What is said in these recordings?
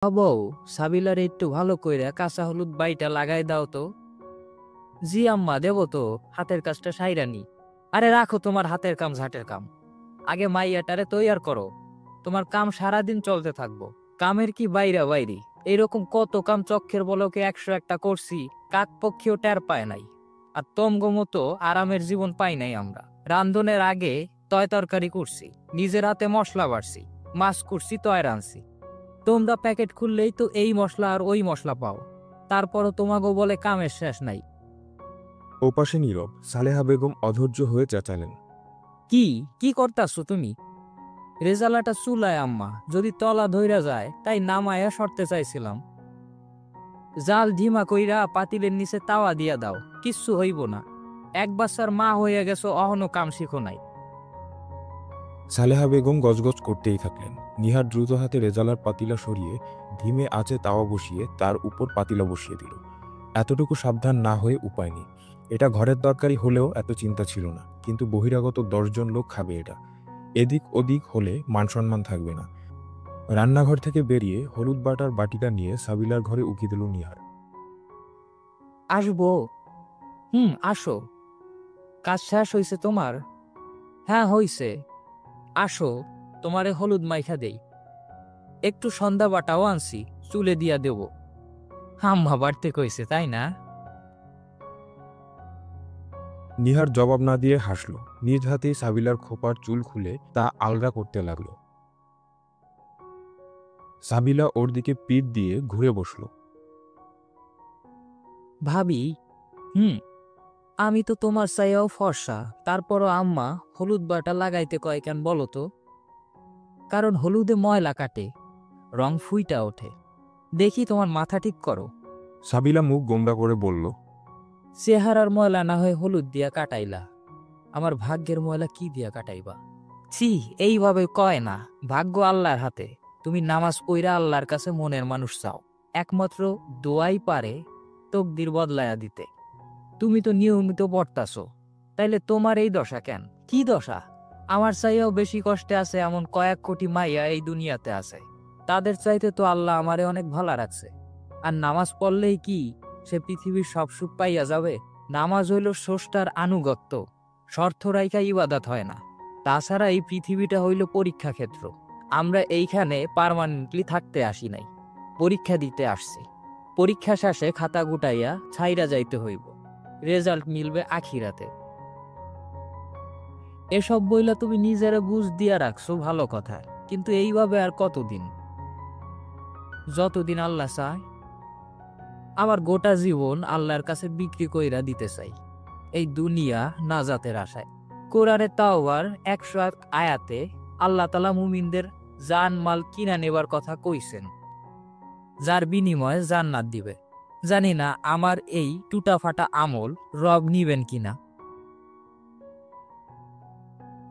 বউ, সাবিলারে একটু ভালো কইরা কাঁচা হলুদ বাইটা লাগাই দাও তো। জি আম্মা, দেব তো। হাতের কাজটা সাইরানি। আরে রাখো তোমার হাতের কাম ঝাটের কাম, আগে মাইয়াটারে তৈয়ার করো। তোমার কাম সারাদিন চলতে থাকবো। কামের কি বাইরা বাইরি। এইরকম কত কাম চক্ষের বলকে 101টা করছি, কাক পক্ষীও টের পায় নাই। আর তমগো মতো আরামের জীবন পাই নাই আমরা। রান্ধনের আগে তয় তরকারি করছি, নিজের হাতে মশলা বাড়ছি, মাছ করছি, তয় রাঁধছি। তোমরা প্যাকেট খুললেই তো এই মশলা আর ওই মশলা পাও, তারপরও তোমাগো বলে কামের শেষ নাই। ওপাশে নীরব। সালেহা বেগম অধৈর্য হয়ে চেঁচালেন, কি কি করতাছো তুমি? রেজালাটা চুলায় আম্মা, যদি তলা ধইরা যায় তাই নামায়া সরতে চাইছিলাম। জাল ধিমা কইরা পাতিলের নিচে তাওয়া দিয়া দাও, কিচ্ছু হইব না। এক বাচ্চার মা হইয়া গেছো, অহনো কাম শিখো নাই। সালেহা বেগম গজগজ করতেই থাকলেন। নিহার দ্রুত হাতে রেজালার পাতিলা সরিয়ে ধিমে আঁচে তাওয়া বসিয়ে তার উপর পাতিলা বসিয়ে দিল। এতটুকু সাবধান না হয়ে উপায় নেই। এটা ঘরের তরকারি হলেও এত চিন্তা ছিল না, কিন্তু বহিরাগত 10 জন লোক খাবে এটা। এদিক ওদিক হলে মান সম্মান থাকবে না। রান্নাঘর থেকে বেরিয়ে হলুদ বাটার বাটিটা নিয়ে সাবিলার ঘরে উকি দিল নিহার। আসবো? আসো। কাজ শেষ হইছে তোমার? হ্যাঁ হইছে। আসো, তোমারে হলুদ মাইখা দেই। একটু সন্ধ্যা বাটাও আনছি, চুলে দিয়া দেব। আম্মা বাড়তে কইছে, তাই না? নিহার জবাব না দিয়ে হাসল। নিজ হাতেই সাবিলার খোপার চুল খুলে তা আলগা করতে লাগলো। সাবিলা ওর দিকে পিঠ দিয়ে ঘুরে বসল। ভাবি, আমি তো তোমার চাইয়াও ফর্সা, তারপরও আম্মা হলুদ বাটা লাগাইতে কয় কেন বলো তো? কারণ হলুদে ময়লা কাটে, রং ফুইটা ওঠে। দেখি তোমার মাথা ঠিক করো। সাবিলা মুখ গোমড়া করে বলল, চেহারার ময়লা না হয় হলুদ দিয়া কাটাইলা, আমার ভাগ্যের ময়লা কি দিয়া কাটাইবা? ছি, এইভাবে কয় না। ভাগ্য আল্লাহর হাতে। তুমি নামাজ পইরা আল্লাহর কাছে মনের মানুষ চাও, একমাত্র দোয়াই পারে তকদির বদলায়া দিতে। তুমি তো নিয়মিত পড়তাছো, তাইলে তোমার এই দশা কেন? কি দশা? আমার চাইয়াও বেশি কষ্টে আছে এমন কয়েক কোটি মাইয়া এই দুনিয়াতে আছে। তাদের চাইতে তো আল্লাহ আমারে অনেক ভালো রাখছে। আর নামাজ পড়লেই কি সে পৃথিবীর সব সুখ পাইয়া যাবে? নামাজ হইল স্রষ্টার আনুগত্য, শর্ত রাইখা ইবাদত হয় না। তাছাড়া এই পৃথিবীটা হইল পরীক্ষা ক্ষেত্র। আমরা এইখানে পার্মানেন্টলি থাকতে আসি নাই, পরীক্ষা দিতে আসছি। পরীক্ষা শেষে খাতা গুটাইয়া ছাইরা যাইতে হইব, রেজাল্ট মিলবে আখিরাতে। এসব বইলা তুমি নিজেরা বুঝ দিয়া রাখছো, ভালো কথা, কিন্তু এইভাবে আর কতদিন? যতদিন আল্লাহ চায়। আমার গোটা জীবন আল্লাহর কাছে বিক্রি কইরা দিতে চাই, এই দুনিয়া নাজাতের আশায়। কোরআনে তাওবার 101 আয়াতে আল্লাহ তাআলা মুমিনদের জান মাল কিনা নেবার কথা কইছেন, যার বিনিময়ে জান্নাত দিবে। জানি না আমার এই টুটাফাটা আমল রব নিবেন কিনা।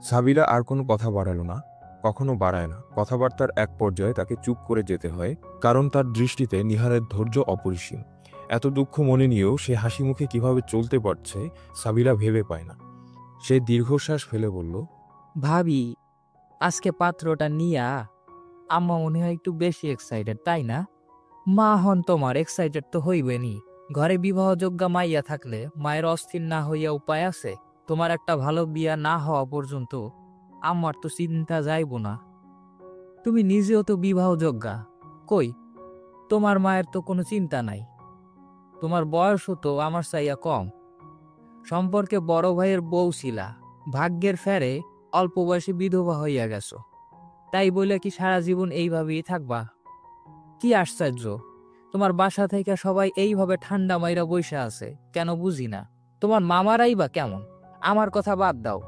সাবিলা আর কোনো কথা বাড়ালো না, কখনো বাড়ায় না। কথাবার্তার এক পর্যায়ে তাকে চুপ করে যেতে হয়, কারণ তার দৃষ্টিতে নিহারের ধৈর্য অপরিসীম। এত দুঃখ মনে নিয়েও সে হাসি মুখে কিভাবে চলতে পারছে সাবিলা ভেবে পায় না। সে দীর্ঘশ্বাস ফেলে বলল, ভাবি, আজকে পাত্রটা নিয়া আম্মা মনে হয় একটু বেশি এক্সাইটেড, তাই না? মা হন তোমার এক্সাইটেড তো হইবেনি। ঘরে বিবাহযোগ্য মাইয়া থাকলে মায়ের অস্থির না হইয়া উপায় আছে? তোমার একটা ভালো বিয়া না হওয়া পর্যন্ত আমার তো চিন্তা যাইব না। তুমি নিজেও তো বিবাহযোগ্যা, কই তোমার মায়ের তো কোনো চিন্তা নাই। তোমার বয়সও তো আমার চাইয়া কম। সম্পর্কে বড় ভাইয়ের বউ ছিলা, ভাগ্যের ফেরে অল্প বয়সে বিধবা হইয়া গেছো। তাই বলে কি সারা জীবন এইভাবেই থাকবা? কি আশ্চর্য, তোমার বাসা থেকে সবাই এইভাবে ঠান্ডা মাইরা বইসা আছে কেন বুঝি না। তোমার মামারাই বা কেমন? আমার কথা বাদ দাও,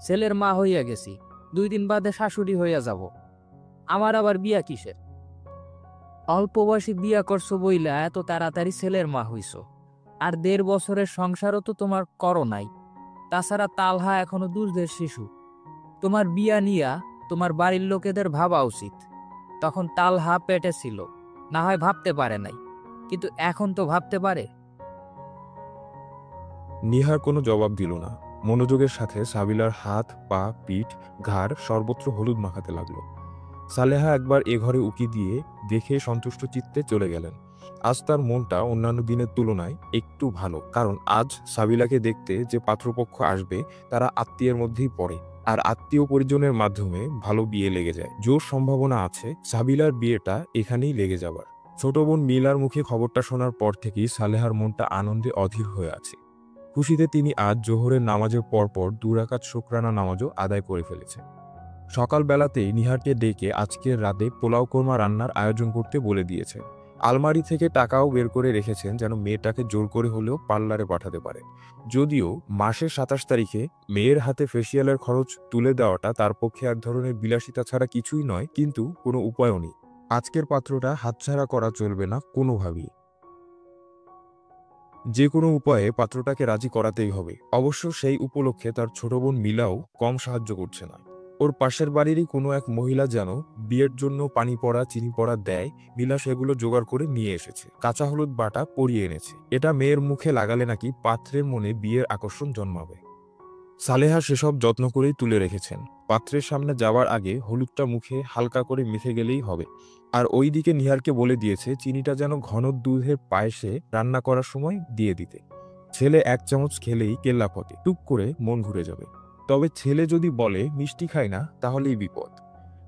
ছেলের মা হইয়া গেছি, 2 দিন বাদে শাশুড়ি হইয়া যাব। আমার আবার বিয়া কিসের? অল্প বয়সে বিয়া করছো বইলা এত তাড়াতাড়ি ছেলের মা হইছো, আর 1.5 বছরের সংসারও তো তোমার করো নাই। তাছাড়া তালহা এখনো দুধের শিশু। তোমার বিয়া নিয়া তোমার বাড়ির লোকেদের ভাবা উচিত। তখন তালহা পেটে ছিল, না হয় ভাবতে পারে নাই, কিন্তু এখন তো ভাবতে পারে। নিহার কোনো জবাব দিল না। মনোযোগের সাথে সাবিলার হাত, পা, পিঠ, ঘাড় সর্বত্র হলুদ মাখাতে লাগলো। সালেহা একবার এ ঘরে উকি দিয়ে দেখে সন্তুষ্ট চিত্তে চলে গেলেন। আজ তার মনটা অন্যান্য দিনের তুলনায় একটু ভালো, কারণ আজ সাবিলাকে দেখতে যে পাত্রপক্ষ আসবে তারা আত্মীয়ের মধ্যেই পড়ে, আর আত্মীয় পরিজনের মাধ্যমে ভালো বিয়ে লেগে যায়। জোর সম্ভাবনা আছে সাবিলার বিয়েটা এখানেই লেগে যাবার। ছোট বোন মিলার মুখে খবরটা শোনার পর থেকেই সালেহার মনটা আনন্দে অধীর হয়ে আছে। খুশিতে তিনি আজ জোহরের নামাজের পরপর 2 রাকাত শুকরানা নামাজও আদায় করে ফেলেছে। সকালবেলাতেই নিহারকে ডেকে আজকের রাতে পোলাও কোরমা রান্নার আয়োজন করতে বলে দিয়েছে। আলমারি থেকে টাকাও বের করে রেখেছেন যেন মেয়েটাকে জোর করে হলেও পার্লারে পাঠাতে পারে। যদিও মাসের 27 তারিখে মেয়ের হাতে ফেসিয়ালের খরচ তুলে দেওয়াটা তার পক্ষে এক ধরনের বিলাসিতা ছাড়া কিছুই নয়, কিন্তু কোনো উপায়ও নেই। আজকের পাত্রটা হাতছাড়া করা চলবে না কোনোভাবেই। যে কোনো উপায়ে পাত্রটাকে রাজি করাতেই হবে। অবশ্য সেই উপলক্ষে তার ছোট বোন মিলাও কম সাহায্য করছে না। ওর পাশের বাড়িরই কোনো এক মহিলা যেন বিয়ের জন্য পানি পড়া চিনি পড়া দেয়, মিলা সেগুলো জোগাড় করে নিয়ে এসেছে। কাঁচা হলুদ বাটা পরিয়ে এনেছে। এটা মেয়ের মুখে লাগালে নাকি পাত্রের মনে বিয়ের আকর্ষণ জন্মাবে। সালেহা সেসব যত্ন করেই তুলে রেখেছেন। পাত্রের সামনে যাওয়ার আগে হলুদটা মুখে হালকা করে মেখে গেলেই হবে। আর ওইদিকে নিহারকে বলে দিয়েছে চিনিটা যেন ঘন দুধের পায়েসে রান্না করার সময় দিয়ে দিতে। ছেলে 1 চামচ খেলেই কেল্লা ফতে, টুক করে মন ঘুরে যাবে। তবে ছেলে যদি বলে মিষ্টি খায় না, তাহলেই বিপদ।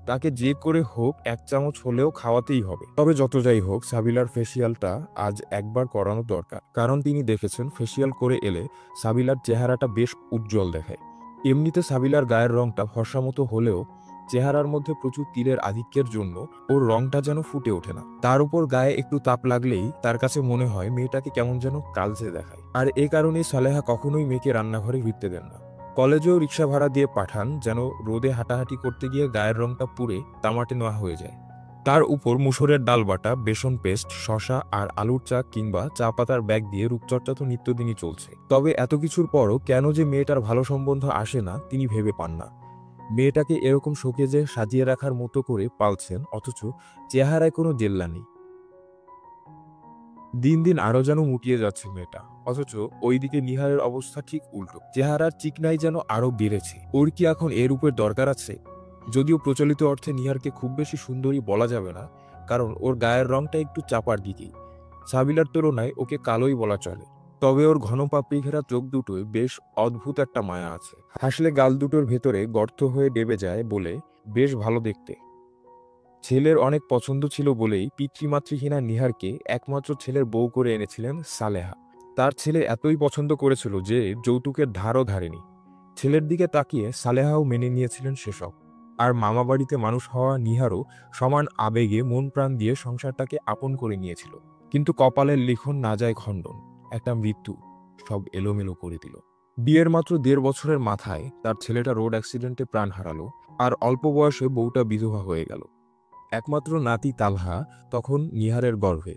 তাকে যে করে হোক 1 চামচ হলেও খাওয়াতেই হবে। তবে যত যাই হোক, সাবিলার ফেসিয়ালটা আজ একবার করানো দরকার, কারণ তিনি দেখেছেন ফেসিয়াল করে এলে সাবিলার চেহারাটা বেশ উজ্জ্বল দেখায়। এমনিতে সাবিলার গায়ের রংটা ফর্সা মতো হলেও চেহারার মধ্যে প্রচুর তিলের আধিক্যের জন্য ওর রংটা যেন ফুটে ওঠে না। তার উপর গায়ে একটু তাপ লাগলেই তার কাছে মনে হয় মেয়েটাকে কেমন যেন কালচে দেখায়। আর এ কারণেই সালেহা কখনোই মেয়েকে রান্নাঘরে ফিরতে দেন না। কলেজেও রিক্সা ভাড়া দিয়ে পাঠান যেন রোদে হাঁটাহাঁটি করতে গিয়ে গায়ের রংটা পুড়ে তামাটে নোয়া হয়ে যায়। তার উপর মুসুরের ডাল বাটা, বেসন পেস্ট, শসা আর আলুর চা কিংবা চা পাতার ব্যাগ দিয়ে রূপচর্চা তো নিত্যদিনই চলছে। তবে এত কিছুর পরও কেন যে মেয়েটার ভালো সম্বন্ধ আসে না তিনি ভেবে পান না। মেয়েটাকে এরকম শোকেজে সাজিয়ে রাখার মতো করে পালছেন, অথচ চেহারায় কোনো জেল্লা নেই। দিন দিন আরো যেন মুটিয়ে যাচ্ছে মেয়েটা, অথচ ওইদিকে নিহারের অবস্থা ঠিক উল্টো। চেহারার চিকনাই যেন আরো বেড়েছে। ওর কি এখন এর রূপের দরকার আছে? যদিও প্রচলিত অর্থে নিহারকে খুব বেশি সুন্দরী বলা যাবে না, কারণ ওর গায়ের রংটা একটু চাপার দিকেই। সাবিলার তুলনায় ওকে কালোই বলা চলে। তবে ওর ঘন পাপড়ি ঘেরা চোখ দুটোয় বেশ অদ্ভুত একটা মায়া আছে। হাসলে গাল দুটোর ভেতরে গর্ত হয়ে ডেবে যায় বলে বেশ ভালো দেখতে। ছেলের অনেক পছন্দ ছিল বলেই পিতৃমাতৃহীনা নিহারকে একমাত্র ছেলের বউ করে এনেছিলেন সালেহা। তার ছেলে এতই পছন্দ করেছিল যে যৌতুকের ধারও ধারেনি। ছেলের দিকে তাকিয়ে সালেহাও মেনে নিয়েছিলেন সেসব। আর মামাবাড়িতে মানুষ হওয়া নিহারও সমান আবেগে মন প্রাণ দিয়ে সংসারটাকে আপন করে নিয়েছিল। কিন্তু কপালের লিখন না যায় খণ্ডন, একটা মৃত্যু সব এলোমেলো করে দিল। বিয়ের মাত্র 1.5 বছরের মাথায় তার ছেলেটা রোড অ্যাক্সিডেন্টে প্রাণ হারালো, আর অল্প বয়সে বউটা বিধবা হয়ে গেল। একমাত্র নাতি তালহা তখন নিহারের গর্ভে।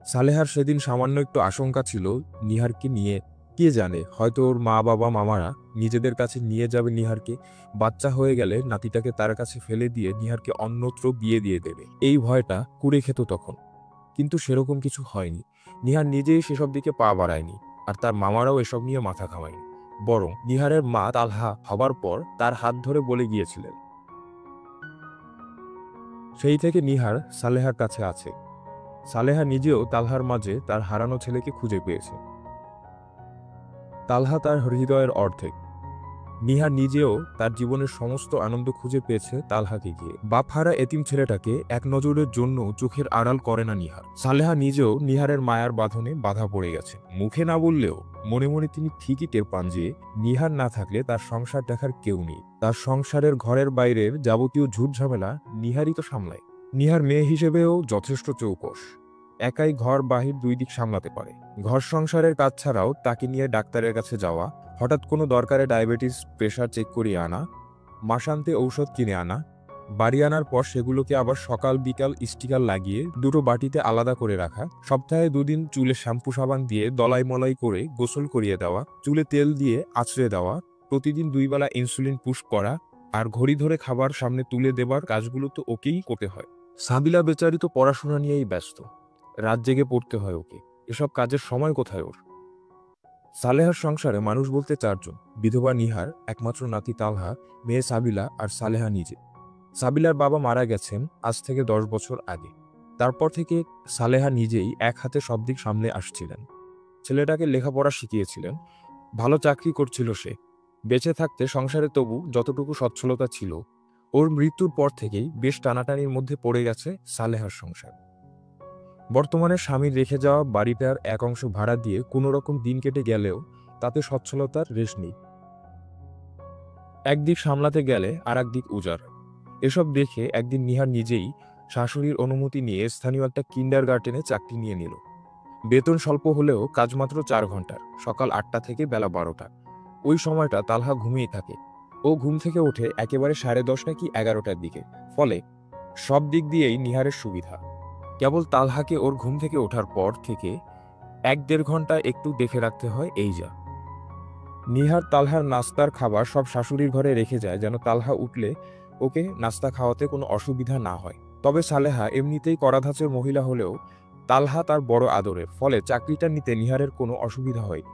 সালেহার সেদিন সামান্য একটু আশঙ্কা ছিল নিহারকে নিয়ে। কে জানে, হয়তো ওর মা বাবা মামারা নিজেদের কাছে নিয়ে যাবে নিহারকে। বাচ্চা হয়ে গেলে নাতিটাকে তার কাছে ফেলে দিয়ে নিহারকে অন্যত্র বিয়ে দিয়ে দেবে, এই ভয়টা কুড়ে খেত তখন। কিন্তু সেরকম কিছু হয়নি। নিহার নিজেই সেসব দিকে পা বাড়ায়নি, আর তার মামারাও এসব নিয়ে মাথা ঘামায়নি। বরং নিহারের মা তালহা হবার পর তার হাত ধরে বলে গিয়েছিলেন। সেই থেকে নিহার সালেহার কাছে আছে। সালেহা নিজেও তালহার মাঝে তার হারানো ছেলেকে খুঁজে পেয়েছে। তালহা তার হৃদয়ের অর্ধেক। নিহার নিজেও তার জীবনের সমস্ত আনন্দ খুঁজে পেয়েছে তালহাকে গিয়ে। বাপহারা এতিম ছেলেটাকে এক নজরের জন্য চোখের আড়াল করে না নিহার। সালেহা নিজেও নিহারের মায়ার বাঁধনে বাধা পড়ে গেছে। মুখে না বললেও মনে মনে তিনি ঠিকই টের পান যে নিহার না থাকলে তার সংসার দেখার কেউ নেই। তার সংসারের ঘরের বাইরের যাবতীয় ঝুট ঝামেলা নিহারই তো সামলায়। নিহার মেয়ে হিসেবেও যথেষ্ট চৌকস। একাই ঘর বাহির 2 দিক সামলাতে পারে। ঘর সংসারের কাজ ছাড়াও তাকে নিয়ে ডাক্তারের কাছে যাওয়া, হঠাৎ কোনো দরকারে ডায়াবেটিস প্রেশার চেক করিয়ে আনা, মাসান্তে ঔষধ কিনে আনা, বাড়ি আনার পর সেগুলোকে আবার সকাল বিকাল স্টিকার লাগিয়ে দুটো বাটিতে আলাদা করে রাখা, সপ্তাহে 2 দিন চুলে শ্যাম্পু সাবান দিয়ে দলাই মলাই করে গোসল করিয়ে দেওয়া, চুলে তেল দিয়ে আঁচড়ে দেওয়া, প্রতিদিন 2 বেলা ইনসুলিন পুশ করা, আর ঘড়ি ধরে খাবার সামনে তুলে দেবার কাজগুলো তো ওকেই করতে হয়। সাবিলা বেচারি তো পড়াশোনা নিয়েই ব্যস্ত। রাত জেগে পড়তে হয় ওকে। এসব কাজের সময় কোথায় ওর? সালেহার সংসারে মানুষ বলতে 4 জন। বিধবা নিহার, একমাত্র নাতি তালহা, মেয়ে সাবিলা আর সালেহা নিজে। সাবিলার বাবা মারা গেছেন আজ থেকে 10 বছর আগে। তারপর থেকে সালেহা নিজেই এক হাতে সব দিক সামলে আসছিলেন। ছেলেটাকে লেখাপড়া শিখিয়েছিলেন, ভালো চাকরি করছিল সে, বেঁচে থাকতে সংসারে তবু যতটুকু সচ্ছলতা ছিল। ওর মৃত্যুর পর থেকেই বেশ টানাটানির মধ্যে পড়ে গেছে সালেহার সংসার। বর্তমানে স্বামীর রেখে যাওয়া বাড়িটার এক অংশ ভাড়া দিয়ে কোনো রকম দিন কেটে গেলেও তাতে সচ্ছলতার রেশ নেই। একদিক সামলাতে গেলে আর একদিক উজাড়। এসব দেখে একদিন নিহার নিজেই শাশুড়ির অনুমতি নিয়ে স্থানীয় একটা কিন্ডারগার্টেনে চাকরি নিয়ে নিল। বেতন স্বল্প হলেও কাজ মাত্র 4 ঘন্টার, সকাল 8টা থেকে বেলা 12টা। ওই সময়টা তালহা ঘুমিয়ে থাকে। ও ঘুম থেকে ওঠে একেবারে 10:30 কি 11টার দিকে। ফলে সব দিক দিয়েই নিহারের সুবিধা। কেবল তালহাকে ওর ঘুম থেকে ওঠার পর থেকে 1-1.5 ঘন্টা একটু দেখে রাখতে হয়, এই যা। নিহার তালহার নাস্তার খাবার সব শাশুড়ির ঘরে রেখে যায়, যেন তালহা উঠলে ওকে নাস্তা খাওয়াতে কোনো অসুবিধা না হয়। তবে সালেহা এমনিতেই কড়াধাঁচের মহিলা হলেও তালহা তার বড় আদরের, ফলে চাকরিটা নিতে নিহারের কোনো অসুবিধা হয়নি।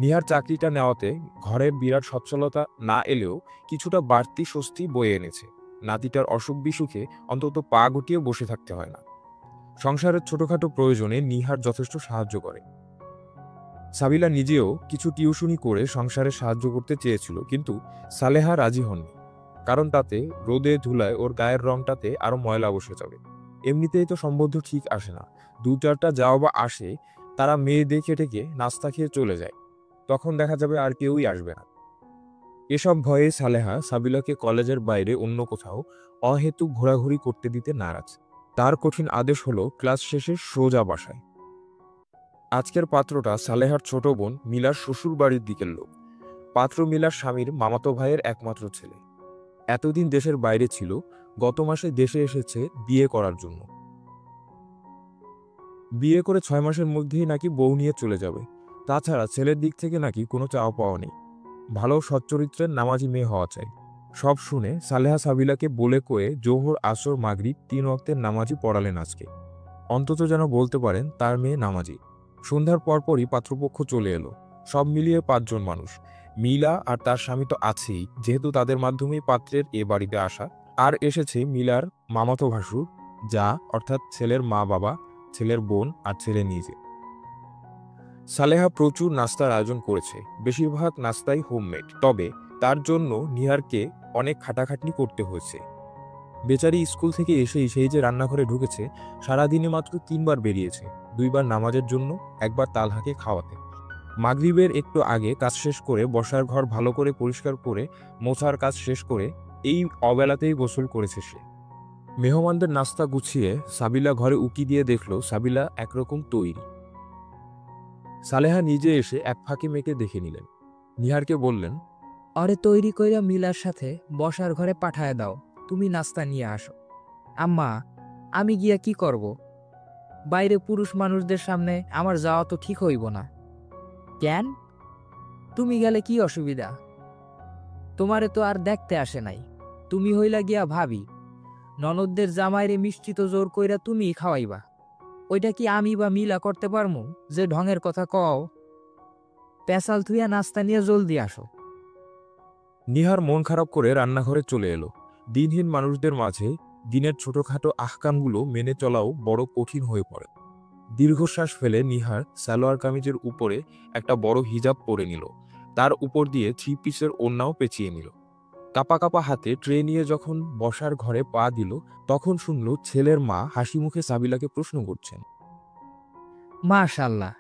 নিহার চাকরিটা নেওয়াতে ঘরের বিরাট সচ্ছলতা না এলেও কিছুটা বাড়তি স্বস্তি বয়ে এনেছে। নাতিটার অসুখ বিসুখে অন্তত পা গুটিয়ে বসে থাকতে হয় না। সংসারের ছোটখাটো প্রয়োজনে নিহার যথেষ্ট সাহায্য করে। সাবিলা নিজেও কিছু টিউশনি করে সংসারে সাহায্য করতে চেয়েছিল, কিন্তু সালেহা রাজি হননি। কারণ তাতে রোদে ধুলায় ওর গায়ের রংটাতে আরো ময়লা বসে যাবে। এমনিতেই তো সম্বন্ধ ঠিক আসে না, 2-4টা যাও বা আসে, তারা মেয়ে দেখে টেকে নাস্তা খেয়ে চলে যায়। তখন দেখা যাবে আর কেউই আসবে না। এসব ভয়ে সালেহা সাবিলাকে কলেজের বাইরে অন্য কোথাও অহেতুক ঘোরাঘুরি করতে দিতে নারাজ। তার কঠিন আদেশ হলো ক্লাস শেষে সোজা বাসায়। আজকের পাত্রটা সালেহার ছোট বোন মিলার শ্বশুর বাড়ির দিকের লোক। পাত্র মিলার স্বামীর মামাতো ভাইয়ের একমাত্র ছেলে। এতদিন দেশের বাইরে ছিল, গত মাসে দেশে এসেছে বিয়ে করার জন্য। বিয়ে করে 6 মাসের মধ্যেই নাকি বউ নিয়ে চলে যাবে। তাছাড়া ছেলের দিক থেকে নাকি কোনো চাওয়া পাওয়া নেই, ভালো সচ্চরিত্রের নামাজি মেয়ে হওয়া চাই। সব শুনে সালেহা সাবিলাকে বলে কয়ে জোহর, আসর, মাগরিব 3 ওয়াক্তের নামাজি পড়ালেন আজকে। অন্তত যেন বলতে পারেন তার মেয়ে নামাজি। সন্ধ্যার পরপরই পাত্রপক্ষ চলে এলো। সব মিলিয়ে 5 জন মানুষ। মিলা আর তার স্বামী তো আছেই, যেহেতু তাদের মাধ্যমেই পাত্রের এ বাড়িতে আসা। আর এসেছে মিলার মামাতো ভাসুর, যা অর্থাৎ ছেলের মা বাবা, ছেলের বোন আর ছেলে নিজে। সালেহা প্রচুর নাস্তার আয়োজন করেছে, বেশিরভাগ নাস্তাই হোমমেড। তবে তার জন্য নিহারকে অনেক খাটাখাটনি করতে হয়েছে। বেচারি স্কুল থেকে এসেই সেই যে রান্নাঘরে ঢুকেছে, সারাদিনে মাত্র 3 বার বেরিয়েছে। 2 বার নামাজের জন্য, 1 বার তালহাকে খাওয়াতে। মাগরিবের একটু আগে কাজ শেষ করে বসার ঘর ভালো করে পরিষ্কার করে মোছার কাজ শেষ করে এই অবেলাতেই গোসল করেছে সে। মেহমানদের নাস্তা গুছিয়ে সাবিলা ঘরে উকি দিয়ে দেখল সাবিলা একরকম তৈরি। সালেহা নিজে এসে এক ফাঁকি মেকে দেখে নিলেন। নিহারকে বললেন, অরে তৈরি কইরা মিলার সাথে বসার ঘরে পাঠায় দাও, তুমি নাস্তা নিয়ে আসো। আম্মা, আমি গিয়া কি করব? বাইরে পুরুষ মানুষদের সামনে আমার যাওয়া তো ঠিক হইব না। কেন? তুমি গেলে কি অসুবিধা? তোমারে তো আর দেখতে আসে নাই, তুমি হইলা গিয়া ভাবি। ননদদের জামাইরে মিষ্টি তো জোর কইরা তুমিই খাওয়াইবা। ওইটা কি আমি বা মিলা করতে পারমু যে ঢঙের কথা কও? পেশাল থুইয়া নাস্তা নিয়ে জলদি আসো। নিহার মন খারাপ করে রান্নাঘরে চলে এলো। দিনহীন মানুষদের মাঝে দিনের ছোটখাটো আহকামগুলো মেনে চলাও বড় কঠিন হয়ে পড়ে। দীর্ঘশ্বাস ফেলে নিহার সালোয়ার কামিজের উপরে একটা বড় হিজাব পরে নিল। তার উপর দিয়ে 3 পিসের ওড়নাও পেঁচিয়ে নিল। কাপা কাপা হাতে ট্রে নিয়ে যখন বসার ঘরে পা দিল, তখন শুনল ছেলের মা হাসি মুখে সাবিলাকে প্রশ্ন করছেন, মাশাআল্লাহ,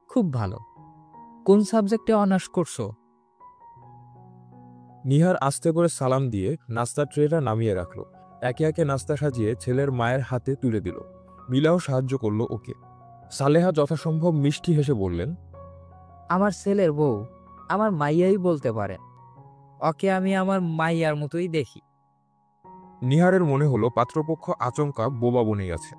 খুব ভালো। কোন সাবজেক্টে অনার্স করছো? নিহার আস্তে করে সালাম দিয়ে নাস্তার ট্রেটা নামিয়ে রাখল। একে একে নাস্তা সাজিয়ে ছেলের মায়ের হাতে তুলে দিল। মিলাও সাহায্য করলো ওকে। সালেহা যথাসম্ভব মিষ্টি হেসে বললেন, আমার ছেলের বউ আমার মাইয়াই বলতে পারেন। ওকে আমি আমার মাইয়ার মতোই দেখি। নিহারের মনে হলো পাত্রপক্ষ আচমকা বোবা বনে গেছে।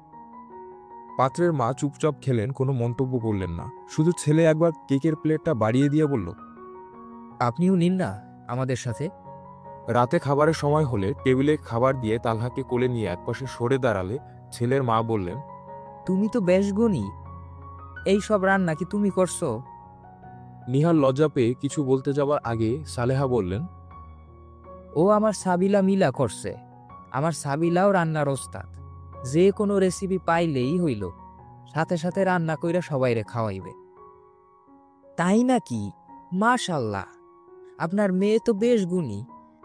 পাত্রের মা চুপচাপ খেলেন, কোনো মন্তব্য করলেন না। শুধু ছেলে একবার কেকের প্লেটটা বাড়িয়ে দিয়ে বলল, আপনিও নিন না আমাদের সাথে। রাতে খাবারের সময় হলে টেবিলে খাবার দিয়ে তালহাকে কোলে নিয়ে একপাশে সরে দাঁড়ালে ছেলের মা বললেন, তুমি তো বেশ গুণী, এই সব রান্না কি তুমি করছো? নিহার লজ্জা পেয়ে কিছু বলতে যাবার আগে সালেহা বললেন, ও আমার সাবিলা মিলা করছে। আমার সাবিলাও রান্নার ওস্তাদ, যে কোনো রেসিপি পাইলেই হইল, সাথে সাথে রান্না কইরা সবাইরে খাওয়াইবে। তাই নাকি? মাশাল্লাহ, আপনার মেয়ে তো বেশ গুণী।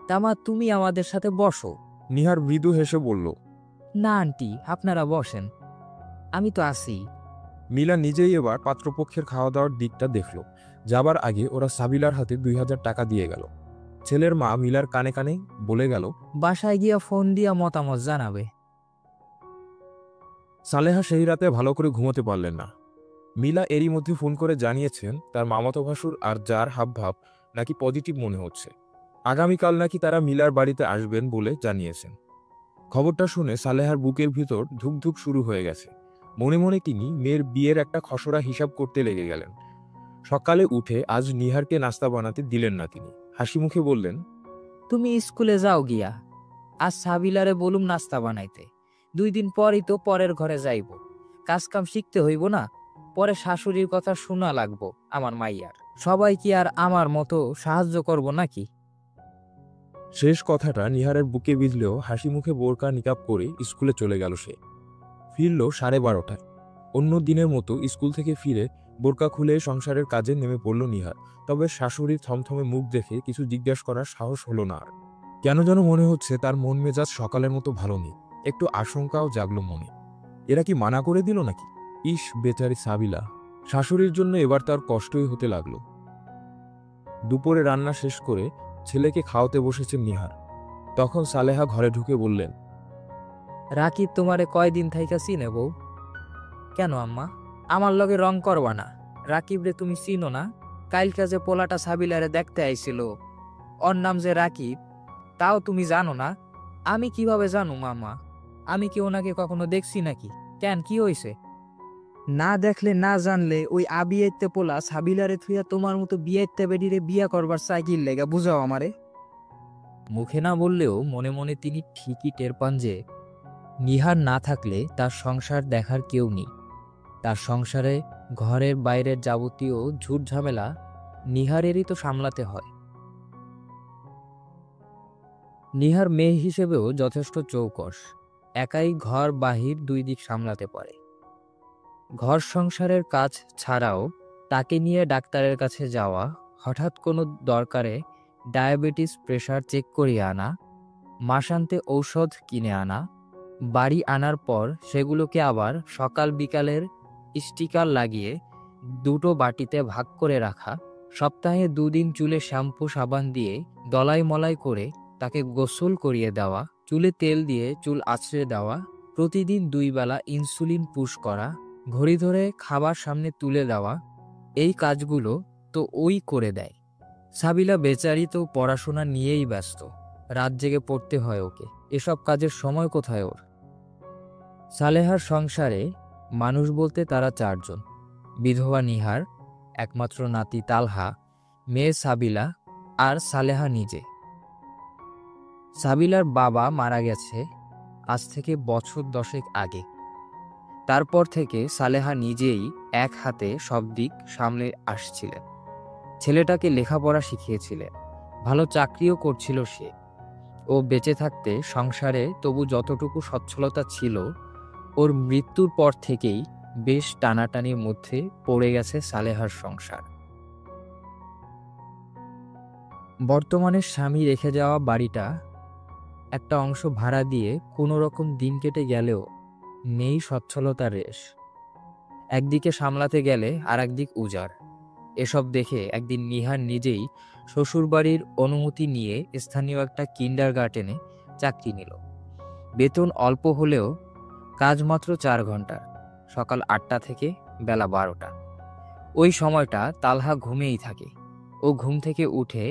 তামা তুমি আমাদের সাথে বসো। নিহার মৃদু হেসে বলল। না আন্টি, আপনারা বসেন, আমি তো আছি। মিলা নিজেই এবার পাত্রপক্ষের খাওয়া দাওয়ার দিকটা দেখল। যাবার আগে ওরা সাবিলার হাতে 2000 টাকা দিয়ে গেল। ছেলের মা মিলার কানে কানে বলে গেল, বাসায় গিয়া ফোন দিয়া মতামত জানাবে। সালেহা সেই রাতে ভালো করে ঘুমোতে পারলেন না। মিলা এরই মধ্যে ফোন করে জানিয়েছেন তার মামাতো ভাসুর আর যার হাবভাব নাকি পজিটিভ মনে হচ্ছে। আগামীকাল নাকি তারা মিলার বাড়িতে আসবেন বলে জানিয়েছেন। খবরটা শুনে সালেহার বুকের ভিতর ধুকধুক শুরু হয়ে গেছে। মনে মনে তিনি মেয়ের বিয়ের একটা খসড়া হিসাব করতে লেগে গেলেন। সকালে উঠে আজ নিহারকে নাস্তা বানাতে দিলেন না তিনি। হাসি মুখে বললেন, তুমি স্কুলে যাও গিয়া, আজ সাবিলারে বলুম নাস্তা বানাইতে। 2 দিন পরই তো পরের ঘরে যাইব, কাজ কাম শিখতে হইব না? পরে শাশুড়ির কথা শোনা লাগবো আমার মাইয়ার। সবাই কি আর আমার মতো সাহায্য করব নাকি? শেষ কথাটা নিহারের বুকে বিঁধলেও হাসি মুখে বোরকা নিকাব করে স্কুলে চলে গেল সে। ফিরল 12:30টায়। অন্য দিনের মতো স্কুল থেকে ফিরে বোরকা খুলে সংসারের কাজে নেমে পড়ল নিহার। তবে শাশুড়ির থমথমে মুখ দেখে কিছু জিজ্ঞাসা করার সাহস হলো না আর। কেন যেন মনে হচ্ছে তার মন মেজাজ সকালের মতো ভালো নেই। একটু আশঙ্কাও জাগলো মনে। এরা কি মানা করে দিল নাকি? ইস, বেচারি সাবিলা। শাশুড়ির জন্য এবার তার কষ্টই হতে লাগলো। দুপুরে রান্না শেষ করে ছেলেকে খাওয়াতে বসেছেন নিহার। তখন সালেহা ঘরে ঢুকে বললেন, রাকিব তোমারে কয়দিন থাইকা চিনে বউ? কেন আম্মা, আমার লগে রং করবা না? রাকিব রে তুমি চিনো না? কালকা যে পোলাটা সাবিলারে দেখতে আইছিল, ওর নাম যে রাকিব, তাও তুমি জানো না? আমি কিভাবে জানো মামা? আমি কি ওনাকে কখনো দেখছি নাকি? কেন, কি হইছে? না দেখলে না জানলে ওই আবিয়াইতে পোলা সাবিলারে থুইয়া তোমার মতো বিয়াইতে বেডিরে বিয়া করবার সাইকেল লেগা বুঝাও আমারে। মুখে না বললেও মনে মনে তিনি ঠিকই টের পান যে নিহার না থাকলে তার সংসার দেখার কেউ নেই। তার সংসারে ঘরের বাইরের যাবতীয় ঝুট ঝামেলা নিহারেরই তো সামলাতে হয়। নিহার মেয়ে হিসেবেও যথেষ্ট চৌকস, একাই ঘর বাহির 2 দিক সামলাতে পারে। ঘর সংসারের কাজ ছাড়াও তাকে নিয়ে ডাক্তারের কাছে যাওয়া, হঠাৎ কোনো দরকারে ডায়াবেটিস প্রেশার চেক করিয়ে আনা, মাসান্তে ঔষধ কিনে আনা, বাড়ি আনার পর সেগুলোকে আবার সকাল বিকালের স্টিকার লাগিয়ে 2টো বাটিতে ভাগ করে রাখা, সপ্তাহে 2 দিন চুলে শ্যাম্পু সাবান দিয়ে দলাই মলাই করে তাকে গোসল করিয়ে দেওয়া, চুলে তেল দিয়ে চুল আঁচড়ে দেওয়া, প্রতিদিন 2 বেলা ইনসুলিন পুশ করা, ঘড়ি ধরে খাবার সামনে তুলে দেওয়া, এই কাজগুলো তো ওই করে দেয়। সাবিলা বেচারি তো পড়াশোনা নিয়েই ব্যস্ত, রাত জেগে পড়তে হয় ওকে, এসব কাজের সময় কোথায় ওর? সালেহার সংসারে মানুষ বলতে তারা 4 জন। বিধবা নিহার, একমাত্র নাতি তালহা, মেয়ে সাবিলা আর সালেহা নিজে। সাবিলার বাবা মারা গেছে আজ থেকে বছর 10 আগে। তারপর থেকে সালেহা নিজেই এক হাতে সব দিক সামলে আসছিলেন। ছেলেটাকে লেখাপড়া শিখিয়েছিলেন, ভালো চাকরিও করছিল সে। ও বেঁচে থাকতে সংসারে তবু যতটুকু সচ্ছলতা ছিল, ওর মৃত্যুর পর থেকেই বেশ টানাটানির মধ্যে পড়ে গেছে সালেহার সংসার। বর্তমানে স্বামী রেখে যাওয়া বাড়িটা একটা অংশ ভাড়া দিয়ে কোনো রকম দিন কেটে গেলেও নেই সচ্ছলতার রেশ। একদিকে সামলাতে গেলে আর একদিক উজাড়। এসব দেখে একদিন নিহার নিজেই শ্বশুরবাড়ির অনুমতি নিয়ে স্থানীয় একটা কিন্ডারগার্টেনে চাকরি নিল। বেতন অল্প হলেও কাজ মাত্র 4 ঘন্টা, সকাল 8টা থেকে বেলা 12টা। ওই সময়টা তালহা ঘুমেই থাকে। ও ঘুম থেকে উঠে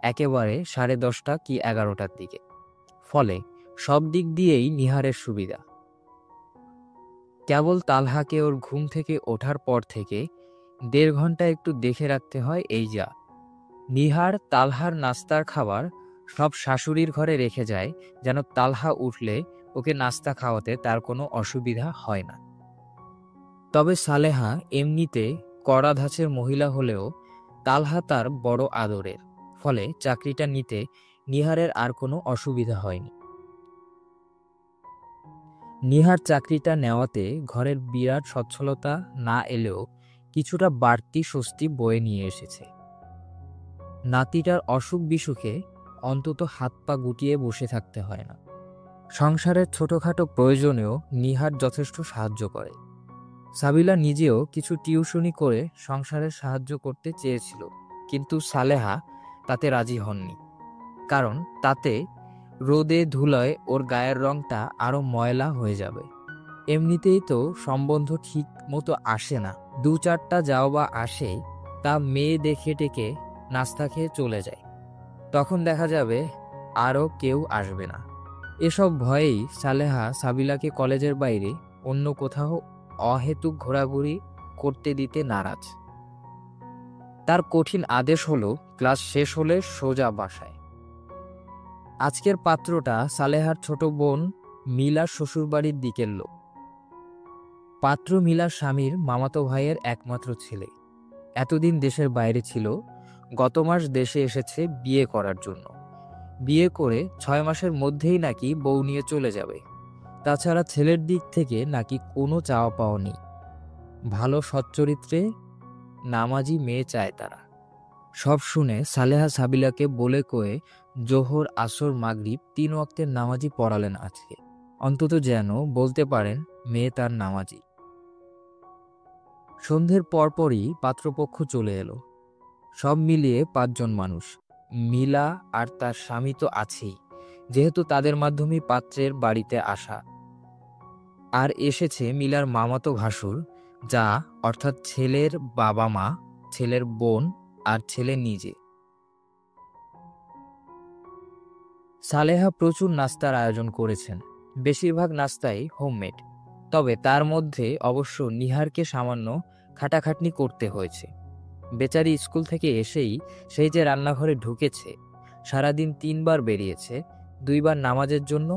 একেবারে 10:30 কি 11টার দিকে। ফলে সব দিক দিয়েই নিহারের সুবিধা। কেবল তালহাকে ওর ঘুম থেকে ওঠার পর থেকে 1.5 ঘন্টা একটু দেখে রাখতে হয়, এই যা। নিহার তালহার নাস্তার খাবার সব শাশুড়ির ঘরে রেখে যায়, যেন তালহা উঠলে ওকে নাস্তা খাওয়াতে তার কোনো অসুবিধা হয় না। তবে সালেহা এমনিতে কড়া ধাঁচের মহিলা হলেও তালহা তার বড় আদরের, ফলে চাকরিটা নিতে নিহারের আর কোনো অসুবিধা হয়নি। নিহার চাকরিটা নেওয়াতে ঘরের বিরাট সচ্ছলতা না এলেও কিছুটা বাড়তি স্বস্তি বয়ে নিয়ে এসেছে। নাতিটার অসুখ বিসুখে অন্তত হাত পা গুটিয়ে বসে থাকতে হয় না। সংসারের ছোটখাটো প্রয়োজনেও নিহার যথেষ্ট সাহায্য করে। সাবিলা নিজেও কিছু টিউশনি করে সংসারে সাহায্য করতে চেয়েছিল, কিন্তু সালেহা তাতে রাজি হননি। কারণ তাতে রোদে ধুলায় ওর গায়ের রংটা আরো ময়লা হয়ে যাবে। এমনিতেই তো সম্বন্ধ ঠিক মতো আসে না, 2-4টা যাও বা আসে, তা মেয়ে দেখে টেকে নাস্তা খেয়ে চলে যায়। তখন দেখা যাবে আরও কেউ আসবে না। এসব ভয়েই সালেহা সাবিলাকে কলেজের বাইরে অন্য কোথাও অহেতুক ঘোরাঘুরি করতে দিতে নারাজ। তার কঠিন আদেশ হলো ক্লাস শেষ হলে সোজা বাসায়। আজকের পাত্রটা সালেহার ছোট বোন মিলার শ্বশুরবাড়ির দিকের লোক। পাত্র মিলার স্বামীর মামাতো ভাইয়ের একমাত্র ছেলে। এতদিন দেশের বাইরে ছিল, গত মাস দেশে এসেছে বিয়ে করার জন্য। বিয়ে করে 6 মাসের মধ্যেই নাকি বউ নিয়ে চলে যাবে। তাছাড়া ছেলের দিক থেকে নাকি কোনো চাওয়া পাওয়া নেই। ভালো সচ্চরিত্রে নামাজি মেয়ে চায় তারা। সব শুনে সালেহা সাবিলাকে বলে কয়ে জোহর, আসর, মাগরিব 3 ওয়াক্তের নামাজি পড়ালেন আজকে, অন্তত যেন বলতে পারেন মেয়ে তার নামাজি। সন্ধ্যের পরপরই পাত্রপক্ষ চলে এলো। সব মিলিয়ে 5 জন মানুষ। মিলা আর তার স্বামী তো আছেই, যেহেতু তাদের মাধ্যমেই পাত্রের বাড়িতে আসা। আর এসেছে মিলার মামাতো ভাসুর, যা অর্থাৎ ছেলের বাবা মা, ছেলের বোন আর ছেলে নিজে। সালেহা প্রচুর নাস্তার আয়োজন করেছেন। বেশিরভাগ নাস্তাই হোমমেড, তবে তার মধ্যে অবশ্য নিহারকে সামান্য খাটাখাটনি করতে হয়েছে। বেচারি স্কুল থেকে এসেই সেই যে রান্নাঘরে ঢুকেছে, সারাদিন 3 বার বেরিয়েছে, 2 বার নামাজের জন্য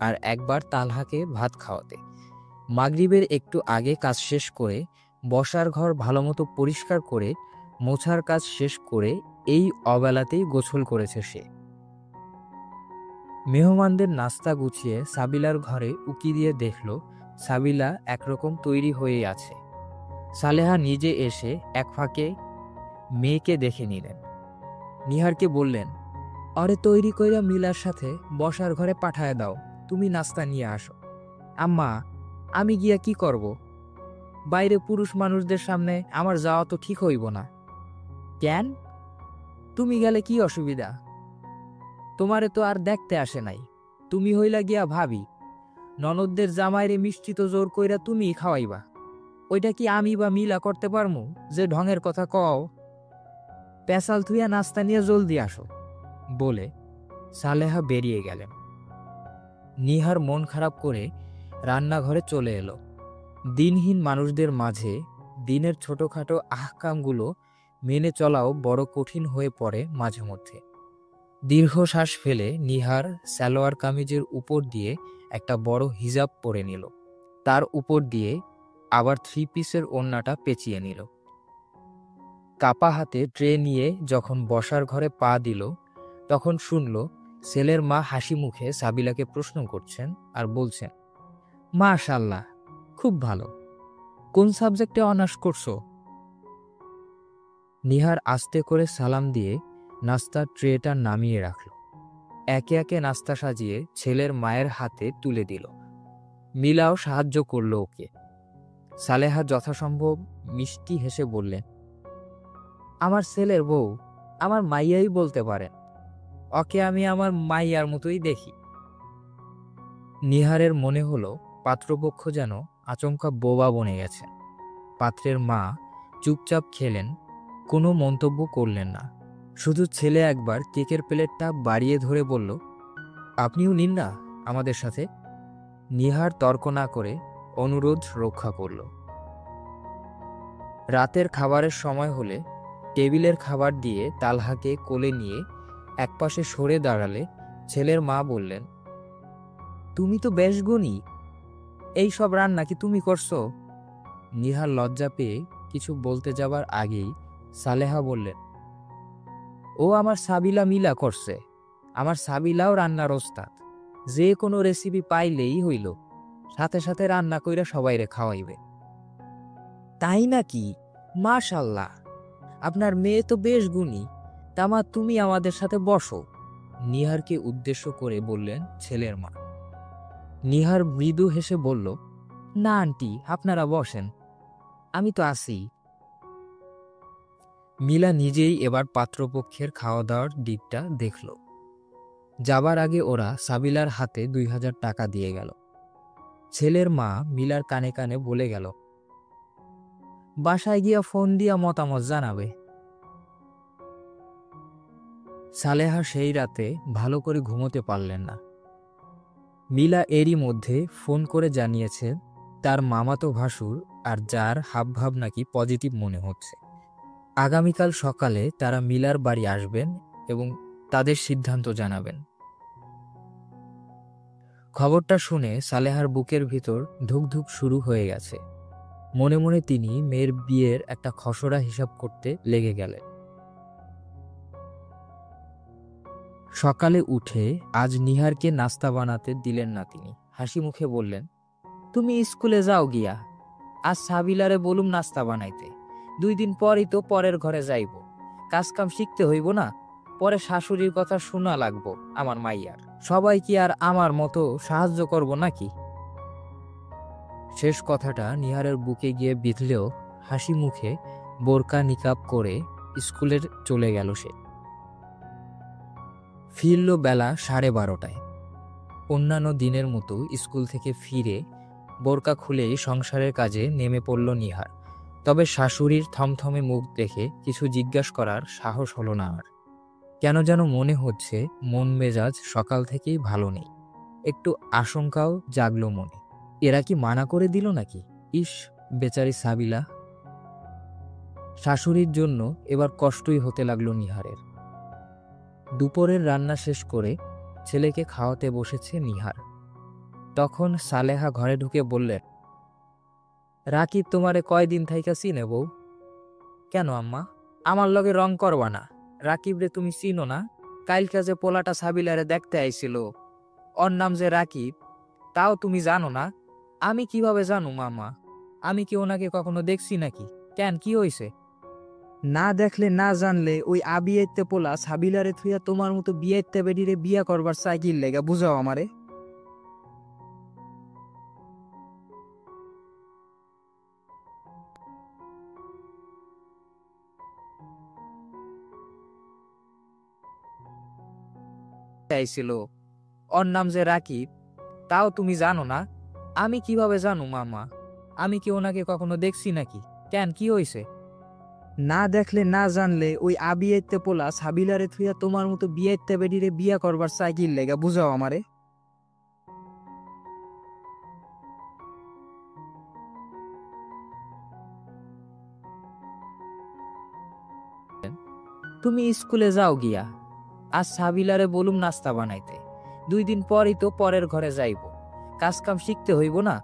আর 1 বার তালহাকে ভাত খাওয়াতে। মাগরিবের একটু আগে কাজ শেষ করে বসার ঘর ভালোমতো পরিষ্কার করে মোছার কাজ শেষ করে এই অবেলাতেই গোসল করেছে সে। মেহমানদের নাস্তা গুছিয়ে সাবিলার ঘরে উকি দিয়ে দেখল সাবিলা একরকম তৈরি হয়েই আছে। সালেহা নিজে এসে এক ফাঁকে মেয়েকে দেখে নিলেন। নিহারকে বললেন, অরে তৈরি কইরা মিলার সাথে বসার ঘরে পাঠায় দাও, তুমি নাস্তা নিয়ে আসো। আম্মা, আমি গিয়া কি করব? বাইরে পুরুষ মানুষদের সামনে আমার যাওয়া তো ঠিক হইব না। কেন? তুমি গেলে কি অসুবিধা? তোমারে তো আর দেখতে আসে নাই, তুমি হইলা গিয়া ভাবি। ননদদের জামাইরে মিষ্টি তো জোর কইরা তুমিই খাওয়াইবা। ওইটা কি আমি বা মিলা করতে পারমু যে ঢঙের কথা কও? পেশাল থুইয়া নাস্তা নিয়ে জলদি আসো, বলে সালেহা বেরিয়ে গেলেন। নিহার মন খারাপ করে রান্নাঘরে চলে এলো। দিনহীন মানুষদের মাঝে দিনের ছোটখাটো আহকামগুলো মেনে চলাও বড় কঠিন হয়ে পড়ে মাঝে মধ্যে। দীর্ঘশ্বাস ফেলে নিহার সালোয়ার কামিজের উপর দিয়ে একটা বড় হিজাব পরে নিল। তার উপর দিয়ে আবার 3 পিসের ওড়নাটা পেঁচিয়ে নিল। কাপা হাতে ট্রে নিয়ে যখন বসার ঘরে পা দিল, তখন শুনল ছেলের মা হাসি মুখে সাবিলাকে প্রশ্ন করছেন আর বলছেন, মাশাআল্লাহ, খুব ভালো। কোন সাবজেক্টে অনার্স করছো? নিহার আস্তে করে সালাম দিয়ে নাস্তার ট্রেটা নামিয়ে রাখল। একে একে নাস্তা সাজিয়ে ছেলের মায়ের হাতে তুলে দিল। মিলাও সাহায্য করল ওকে। সালেহা যথাসম্ভব মিষ্টি হেসে বললেন, আমার ছেলের বউ আমার মাইয়াই বলতে পারেন, ওকে আমি আমার মাইয়ার মতোই দেখি। নিহারের মনে হলো পাত্রপক্ষ যেন আচমকা বোবা বনে গেছে। পাত্রের মা চুপচাপ খেলেন, কোনো মন্তব্য করলেন না। শুধু ছেলে একবার কেকের প্লেটটা বাড়িয়ে ধরে বলল, আপনিও নিন না আমাদের সাথে। নিহার তর্ক না করে অনুরোধ রক্ষা করল। রাতের খাবারের সময় হলে টেবিলের খাবার দিয়ে তালহাকে কোলে নিয়ে একপাশে সরে দাঁড়ালে ছেলের মা বললেন, তুমি তো বেশ গুণী, এই সব রান্না কি তুমি করছো? নিহার লজ্জা পেয়ে কিছু বলতে যাবার আগেই সালেহা বললেন, ও আমার সাবিলা মিলা করছে। আমার সাবিলাও রান্নার ওস্তাদ, যে কোনো রেসিপি পাইলেই হইল, সাথে সাথে রান্না কইরা সবাইরে খাওয়াইবে। তাই নাকি? মাশাল্লাহ, আপনার মেয়ে তো বেশ গুণী। তামা তুমি আমাদের সাথে বসো, নিহারকে উদ্দেশ্য করে বললেন ছেলের মা। নিহার মৃদু হেসে বলল, না আন্টি, আপনারা বসেন, আমি তো আছি। মিলা নিজেই এবার পাত্রপক্ষের খাওয়া দাওয়ার দিকটা দেখল। যাবার আগে ওরা সাবিলার হাতে 2000 টাকা দিয়ে গেল। ছেলের মা মিলার কানে কানে বলে গেল, বাসায় গিয়া ফোন দিয়া মতামত জানাবে। সালেহা সেই রাতে ভালো করে ঘুমোতে পারলেন না। মিলা এরই মধ্যে ফোন করে জানিয়েছে তার মামাতো ভাসুর আর যার হাবভাব নাকি পজিটিভ মনে হচ্ছে। আগামীকাল সকালে তারা মিলার বাড়ি আসবেন এবং তাদের সিদ্ধান্ত জানাবেন। খবরটা শুনে সালেহার বুকের ভিতর ধুকধুক শুরু হয়ে গেছে। মনে মনে তিনি মেয়ের বিয়ের একটা খসড়া হিসাব করতে লেগে গেলেন। সকালে উঠে আজ নিহারকে নাস্তা বানাতে দিলেন না তিনি। হাসি মুখে বললেন, তুমি স্কুলে যাও গিয়া, আজ সাবিলারে বলুম নাস্তা বানাইতে। 2 দিন পরই তো পরের ঘরে যাইব, কাজ কাম শিখতে হইব না? পরে শাশুড়ির কথা শোনা লাগবো আমার মাইয়ার। সবাই কি আর আমার মতো সাহায্য করব নাকি? শেষ কথাটা নিহারের বুকে গিয়ে বিঁধলেও হাসি মুখে বোরকা নিকাব করে স্কুলের চলে গেল সে। ফিরল বেলা 12:30টায়। অন্যান্য দিনের মতো স্কুল থেকে ফিরে বোরকা খুলেই সংসারের কাজে নেমে পড়ল নিহার। তবে শাশুড়ির থমথমে মুখ দেখে কিছু জিজ্ঞাসা করার সাহস হলো না আর। কেন যেন মনে হচ্ছে মন মেজাজ সকাল থেকেই ভালো নেই। একটু আশঙ্কাও জাগলো মনে। এরা কি মানা করে দিল নাকি? ইস, বেচারি সাবিলা। শাশুড়ির জন্য এবার কষ্টই হতে লাগলো নিহারের। দুপুরের রান্না শেষ করে ছেলেকে খাওয়াতে বসেছে নিহার। তখন সালেহা ঘরে ঢুকে বললেন, রাকিব তোমারে কয়দিন থাইকা চিনে বউ? কেন আম্মা, আমার লগে রং করবা না? রাকিব রে তুমি চিনো না? কালকা যে পোলাটা সাবিলারে দেখতে আইছিল, ওর নাম যে রাকিব, তাও তুমি জানো না? আমি কিভাবে জানো মামা? আমি কি ওনাকে কখনো দেখছি নাকি? কেন, কি হইছে? না দেখলে না জানলে ওই আবিয়াইতে পোলা সাবিলারে থুইয়া তোমার মতো বিয়াইতে বেডিরে বিয়া করবার সাইকিল লেগা, বুঝাও আমারে। আইছিল, ওর নাম যে রাকিব, তাও তুমি জানো না? আমি কিভাবে জানো মামা? আমি কি ওনাকে কখনো দেখছি নাকি? কেন, কি হইছে? না দেখলে না জানলে ওই আবিয়াইতে পোলা সাবিলারে থুইয়া তোমার মতো বিয়াইতে বেডিরে বিয়া করবার সাইকিল লেগা, বুঝাও আমারে। 'তুমি স্কুলে যাও গিয়া, আজ সাবিলারে বলুম নাস্তা বানাইতে। 2 দিন পরই তো পরের ঘরে যাইব, কাজ কাম শিখতে হইব না?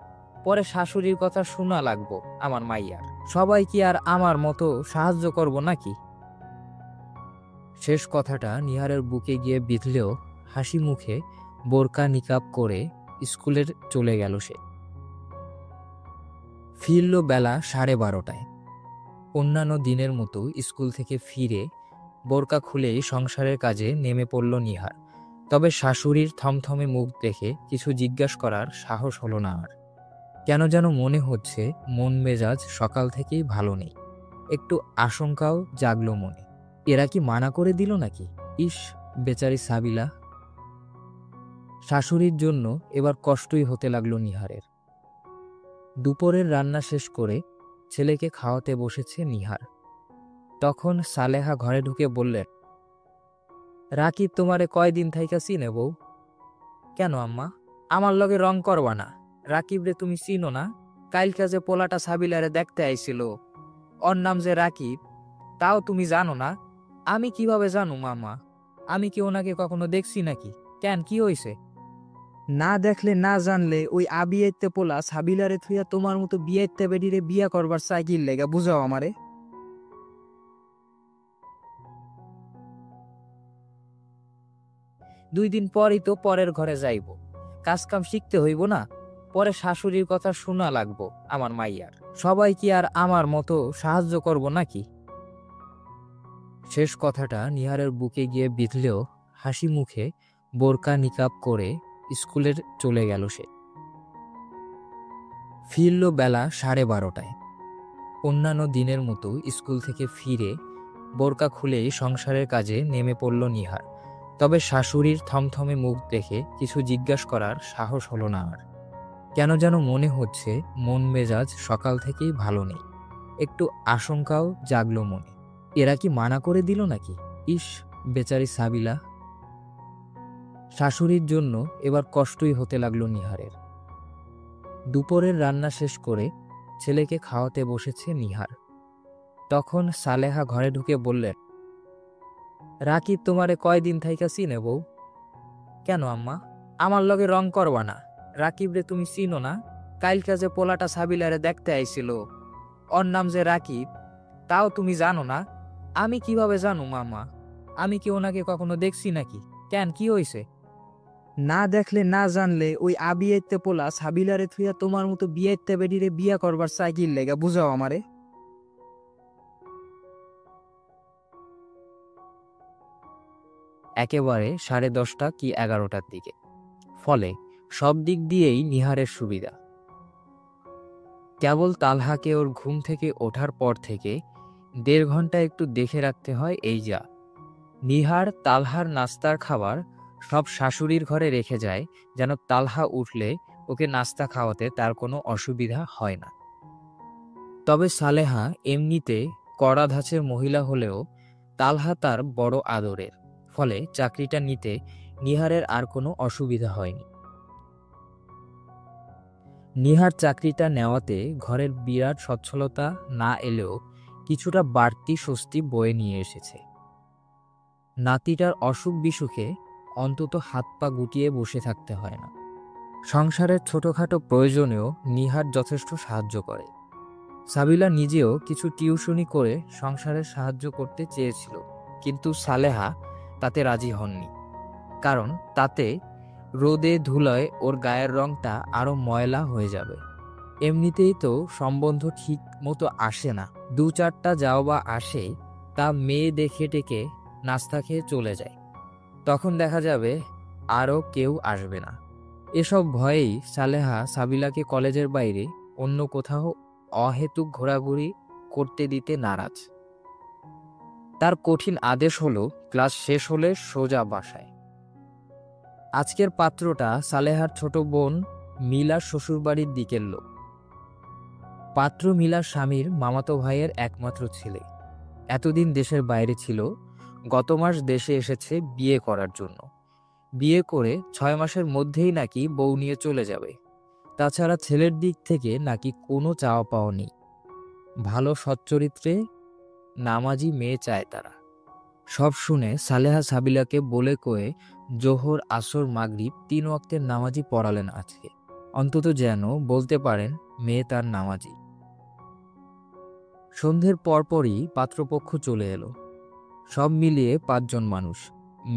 পরে শাশুড়ির কথা শোনা লাগবো আমার মাইয়ার। সবাই কি আর আমার মতো সাহায্য করব নাকি? শেষ কথাটা নিহারের বুকে গিয়ে বিঁধলেও হাসি মুখে বোরকা নিকাব করে স্কুলের চলে গেল সে। ফিরল বেলা 12:30টায়। অন্যান্য দিনের মতো স্কুল থেকে ফিরে বোরকা খুলেই সংসারের কাজে নেমে পড়ল নিহার। তবে শাশুড়ির থমথমে মুখ দেখে কিছু জিজ্ঞাসা করার সাহস হলো না আর। কেন যেন মনে হচ্ছে মন মেজাজ সকাল থেকেই ভালো নেই। একটু আশঙ্কাও জাগলো মনে। এরা কি মানা করে দিল নাকি? ইস, বেচারি সাবিলা। শাশুড়ির জন্য এবার কষ্টই হতে লাগলো নিহারের। দুপুরের রান্না শেষ করে ছেলেকে খাওয়াতে বসেছে নিহার। তখন সালেহা ঘরে ঢুকে বললেন, রাকিব তোমারে কয়দিন থাইকা চিনে বউ? কেন আম্মা, আমার লগে রং করবা না? রাকিব রে তুমি চিনো না? কালকা যে পোলাটা সাবিলারে দেখতে আইছিল, ওর নাম যে রাকিব, তাও তুমি জানো না? আমি কিভাবে জানো মামা? আমি কি ওনাকে কখনো দেখছি নাকি? কেন, কি হইছে? না দেখলে না জানলে ওই আবিয়াইতে পোলা সাবিলারে থুইয়া তোমার মতো বিয়াইতে বেডিরে বিয়া করবার সাইকিল লেগা, বুঝাও আমারে। 2 দিন পরই তো পরের ঘরে যাইব, কাজ কাম শিখতে হইব না? পরে শাশুড়ির কথা শোনা লাগবো আমার মাইয়ার। সবাই কি আর আমার মতো সাহায্য করব নাকি? শেষ কথাটা নিহারের বুকে গিয়ে বিঁধলেও হাসি মুখে বোরকা নিকাব করে স্কুলের চলে গেল সে। ফিরল বেলা 12:30টায়। অন্যান্য দিনের মতো স্কুল থেকে ফিরে বোরকা খুলেই সংসারের কাজে নেমে পড়ল নিহার। তবে শাশুড়ির থমথমে মুখ দেখে কিছু জিজ্ঞাসা করার সাহস হলো না আর। কেন যেন মনে হচ্ছে মন মেজাজ সকাল থেকেই ভালো নেই। একটু আশঙ্কাও জাগলো মনে। এরা কি মানা করে দিল নাকি? ইস, বেচারি সাবিলা। শাশুড়ির জন্য এবার কষ্টই হতে লাগলো নিহারের। দুপুরের রান্না শেষ করে ছেলেকে খাওয়াতে বসেছে নিহার। তখন সালেহা ঘরে ঢুকে বললেন, রাকিব তোমারে কয়দিন থাইকা চিনে বউ? কেন আম্মা, আমার লগে রং করবা না? রাকিব রে তুমি চিনো না? কালকা যে পোলাটা সাবিলারে দেখতে আইছিল, ওর নাম যে রাকিব, তাও তুমি জানো না? আমি কিভাবে জানো মামা? আমি কি ওনাকে কখনো দেখছি নাকি? কেন, কি হইছে? না দেখলে না জানলে ওই আবিয়াইতে পোলা সাবিলারে থুইয়া তোমার মতো বিয়াইতে বেডিরে বিয়া করবার সাইকেল লেগা, বুঝাও আমারে। একেবারে 10:30 কি 11টার দিকে। ফলে সব দিক দিয়েই নিহারের সুবিধা। কেবল তালহাকে ওর ঘুম থেকে ওঠার পর থেকে 1.5 ঘন্টা একটু দেখে রাখতে হয়, এই যা। নিহার তালহার নাস্তার খাবার সব শাশুড়ির ঘরে রেখে যায়, যেন তালহা উঠলে ওকে নাস্তা খাওয়াতে তার কোনো অসুবিধা হয় না। তবে সালেহা এমনিতে কড়া ধাঁচের মহিলা হলেও তালহা তার বড় আদরের। ফলে চাকরিটা নিতে নিহারের আর কোনো অসুবিধা হয়নি। নিহার চাকরিটা নেওয়াতে ঘরের বিরাট সচ্ছলতা না এলেও কিছুটা বাড়তি স্বস্তি বয়ে নিয়ে এসেছে। নাতিটার অসুখ বিসুখে অন্তত হাত পা গুটিয়ে বসে থাকতে হয় না। সংসারের ছোটখাটো প্রয়োজনেও নিহার যথেষ্ট সাহায্য করে। সাবিলা নিজেও কিছু টিউশনি করে সংসারে সাহায্য করতে চেয়েছিল, কিন্তু সালেহা তাতে রাজি হননি। কারণ তাতে রোদে ধুলায় ওর গায়ের রংটা আরো ময়লা হয়ে যাবে। এমনিতেই তো সম্বন্ধ ঠিক মতো আসে না, 2-4টা যাও বা আসে, তা মেয়ে দেখে টেকে নাস্তা খেয়ে চলে যায়। তখন দেখা যাবে আরও কেউ আসবে না। এসব ভয়েই সালেহা সাবিলাকে কলেজের বাইরে অন্য কোথাও অহেতুক ঘোরাঘুরি করতে দিতে নারাজ। তার কঠিন আদেশ হলো ক্লাস শেষ হলে সোজা বাসায়। আজকের পাত্রটা সালেহার ছোট বোন মিলার শ্বশুরবাড়ির দিকের লোক। পাত্র মিলার স্বামীর মামাতো ভাইয়ের একমাত্র ছেলে। এতদিন দেশের বাইরে ছিল, গত মাস দেশে এসেছে বিয়ে করার জন্য। বিয়ে করে 6 মাসের মধ্যেই নাকি বউ নিয়ে চলে যাবে। তাছাড়া ছেলের দিক থেকে নাকি কোনো চাওয়া পাওয়া নেই। ভালো সচ্চরিত্রে নামাজি মেয়ে চায় তারা। সব শুনে সালেহা সাবিলাকে বলে কয়ে জোহর, আসর, মাগরিব 3 ওয়াক্তের নামাজি পড়ালেন আজকে, অন্তত যেন বলতে পারেন মেয়ে তার নামাজি। সন্ধ্যের পরপরই পাত্রপক্ষ চলে এলো। সব মিলিয়ে 5 জন মানুষ।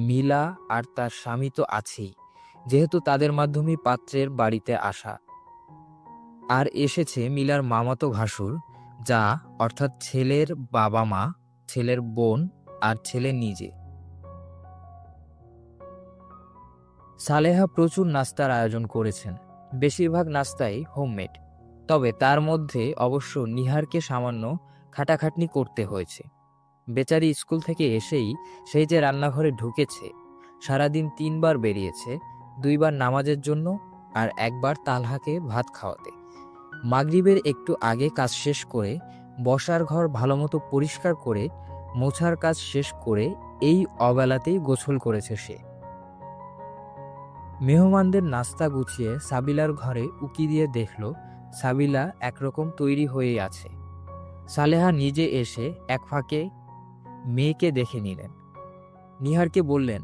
মিলা আর তার স্বামী তো আছেই, যেহেতু তাদের মাধ্যমেই পাত্রের বাড়িতে আসা। আর এসেছে মিলার মামাতো ভাসুর, যা অর্থাৎ ছেলের বাবা মা, ছেলের বোন আর ছেলে নিজে। সালেহা প্রচুর নাস্তার আয়োজন করেছেন, বেশিরভাগ নাস্তাই হোমমেড। তবে তার মধ্যে অবশ্য নিহারকে সামান্য খাটাখাটনি করতে হয়েছে। বেচারি স্কুল থেকে এসেই সেই যে রান্নাঘরে ঢুকেছে, সারাদিন 3 বার বেরিয়েছে, 2 বার নামাজের জন্য আর 1 বার তালহাকে ভাত খাওয়াতে। মাগরিবের একটু আগে কাজ শেষ করে বসার ঘর ভালোমতো পরিষ্কার করে মোছার কাজ শেষ করে এই অবেলাতেই গোসল করেছে সে। মেহমানদের নাস্তা গুছিয়ে সাবিলার ঘরে উকি দিয়ে দেখল সাবিলা একরকম তৈরি হয়েই আছে। সালেহা নিজে এসে এক ফাঁকে মেয়েকে দেখে নিলেন। নিহারকে বললেন,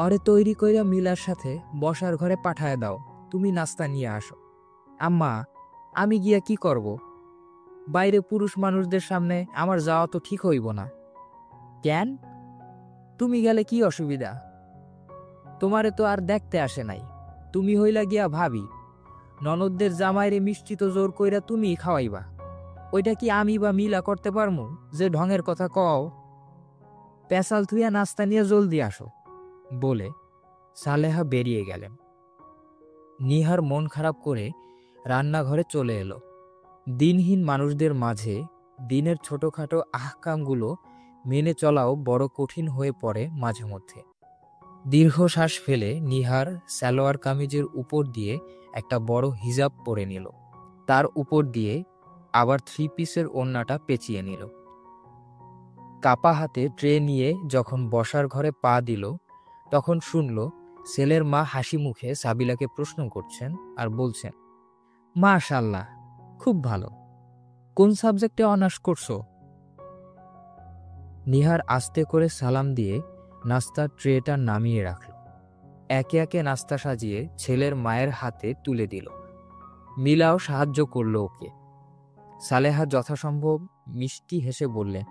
আরে তৈরি কইরা মিলার সাথে বসার ঘরে পাঠায় দাও, তুমি নাস্তা নিয়ে আসো। আম্মা, আমি গিয়া কি করব? বাইরে পুরুষ মানুষদের সামনে আমার যাওয়া তো ঠিক হইব না। কেন? তুমি গেলে কি অসুবিধা? তোমারে তো আর দেখতে আসে নাই, তুমি হইলা গিয়া ভাবি। ননদদের জামাইরে মিষ্টি তো জোর কইরা তুমিই খাওয়াইবা, ওইটা কি আমি বা মিলা করতে পারমু যে ঢঙের কথা কও? পেশাল থুইয়া নাস্তা নিয়ে জলদি আসো, বলে সালেহা বেরিয়ে গেলেন। নিহার মন খারাপ করে রান্নাঘরে চলে এলো। দিনহীন মানুষদের মাঝে দিনের ছোটখাটো আহকামগুলো মেনে চলাও বড় কঠিন হয়ে পড়ে মাঝে মধ্যে। দীর্ঘশ্বাস ফেলে নিহার সালোয়ার কামিজের উপর দিয়ে একটা বড় হিজাব পরে নিল। তার উপর দিয়ে আবার 3 পিসের ওড়নাটা পেঁচিয়ে নিল। কাপা হাতে ট্রে নিয়ে যখন বসার ঘরে পা দিল, তখন শুনল ছেলের মা হাসি মুখে সাবিলাকে প্রশ্ন করছেন আর বলছেন, মাশাআল্লাহ, খুব ভালো। কোন সাবজেক্টে অনার্স করছো? নিহার আস্তে করে সালাম দিয়ে নাস্তার ট্রেটা নামিয়ে রাখল। একে একে নাস্তা সাজিয়ে ছেলের মায়ের হাতে তুলে দিল। মিলাও সাহায্য করল ওকে। সালেহা যথাসম্ভব মিষ্টি হেসে বললেন,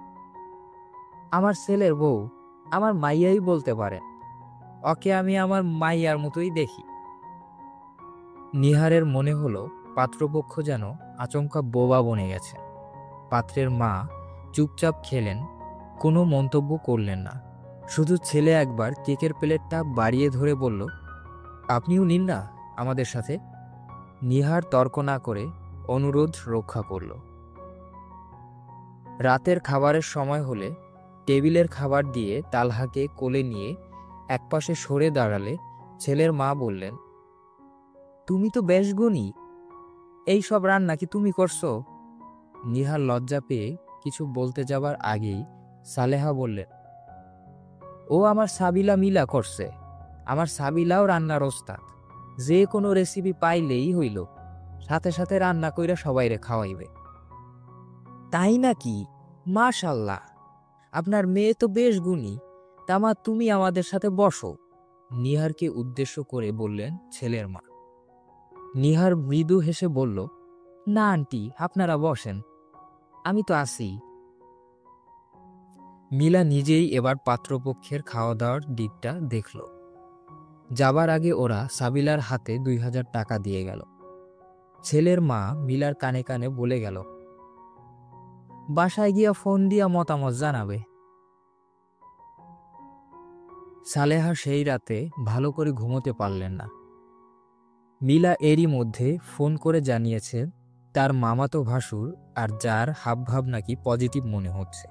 আমার ছেলের বউ আমার মাইয়াই বলতে পারেন, ওকে আমি আমার মাইয়ার মতোই দেখি। নিহারের মনে হলো পাত্রপক্ষ যেন আচমকা বোবা বনে গেছে। পাত্রের মা চুপচাপ খেলেন, কোনো মন্তব্য করলেন না। শুধু ছেলে একবার কেকের প্লেটটা বাড়িয়ে ধরে বলল, আপনিও নিন না আমাদের সাথে। নিহার তর্ক না করে অনুরোধ রক্ষা করল। রাতের খাবারের সময় হলে টেবিলের খাবার দিয়ে তালহাকে কোলে নিয়ে একপাশে সরে দাঁড়ালে ছেলের মা বললেন, তুমি তো বেশ গুণী, এই সব রান্না কি তুমি করছো? নিহার লজ্জা পেয়ে কিছু বলতে যাবার আগেই সালেহা বললেন, ও আমার সাবিলা মিলা করছে। আমার সাবিলাও রান্নার ওস্তাদ, যে কোনো রেসিপি পাইলেই হইল, সাথে সাথে রান্না কইরা সবাইরে খাওয়াইবে। তাই নাকি? মাশাআল্লাহ, আপনার মেয়ে তো বেশ গুণী। তামা তুমি আমাদের সাথে বসো, নিহারকে উদ্দেশ্য করে বললেন ছেলের মা। নিহার মৃদু হেসে বলল, না আন্টি, আপনারা বসেন, আমি তো আছি। মিলা নিজেই এবার পাত্রপক্ষের খাওয়া দাওয়ার দিকটা দেখল। যাবার আগে ওরা সাবিলার হাতে 2000 টাকা দিয়ে গেল। ছেলের মা মিলার কানে কানে বলে গেল, বাসায় গিয়া ফোন দিয়া মতামত জানাবে। সালেহা সেই রাতে ভালো করে ঘুমোতে পারলেন না। মিলা এরই মধ্যে ফোন করে জানিয়েছে তার মামাতো ভাসুর আর যার হাবভাব নাকি পজিটিভ মনে হচ্ছে।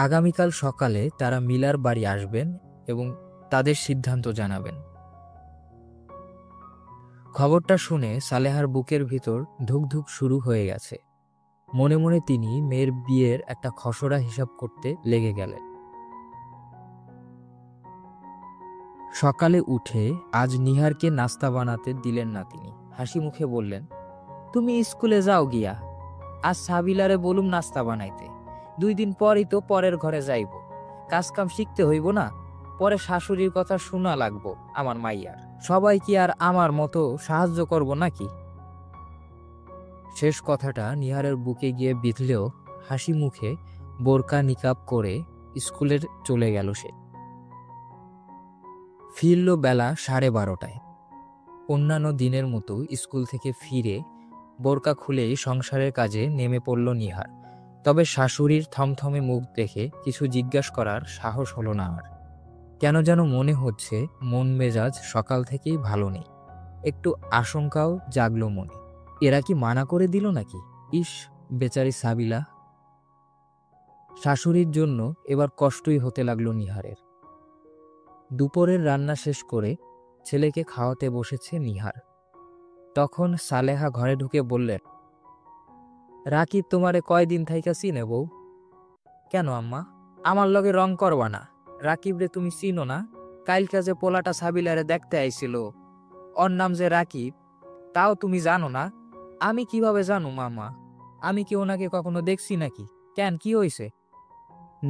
আগামীকাল সকালে তারা মিলার বাড়ি আসবেন এবং তাদের সিদ্ধান্ত জানাবেন। খবরটা শুনে সালেহার বুকের ভিতর ধুকধুক শুরু হয়ে গেছে। মনে মনে তিনি মেয়ের বিয়ের একটা খসড়া হিসাব করতে লেগে গেলেন। সকালে উঠে আজ নিহারকে নাস্তা বানাতে দিলেন না তিনি। হাসি মুখে বললেন, তুমি স্কুলে যাও গিয়া, আজ সাবিলারে বলুম নাস্তা বানাইতে। 2 দিন পরই তো পরের ঘরে যাইব, কাজকাম শিখতে হইব না? পরে শাশুড়ির কথা শোনা লাগবো আমার মাইয়ার। সবাই কি আর আমার মতো সাহায্য করব নাকি? শেষ কথাটা নিহারের বুকে গিয়ে বিঁধলেও হাসি মুখে বোরকা নিকাব করে স্কুলের চলে গেল সে। ফিরল বেলা 12:30টায়। অন্যান্য দিনের মতো স্কুল থেকে ফিরে বোরকা খুলেই সংসারের কাজে নেমে পড়ল নিহার। তবে শাশুড়ির থমথমে মুখ দেখে কিছু জিজ্ঞাসা করার সাহস হলো না আর। কেন যেন মনে হচ্ছে মন মেজাজ সকাল থেকেই ভালো নেই। একটু আশঙ্কাও জাগলো মনে, এরা কি মানা করে দিল নাকি? ইস, বেচারি সাবিলা। শাশুড়ির জন্য এবার কষ্টই হতে লাগলো নিহারের। দুপুরের রান্না শেষ করে ছেলেকে খাওয়াতে বসেছে নিহার। তখন সালেহা ঘরে ঢুকে বললেন, রাকিব তোমারে কয়দিন থাইকা চিনে বউ? কেন আম্মা, আমার লগে রং করবা না? রাকিব রে তুমি চিনো না? কাইলকা যে পোলাটা সাবিলারে দেখতে আইছিল, ওর নাম যে রাকিব, তাও তুমি জানো না? আমি কিভাবে জানো মামা? আমি কি ওনাকে কখনো দেখছি নাকি? কেন, কি হইছে?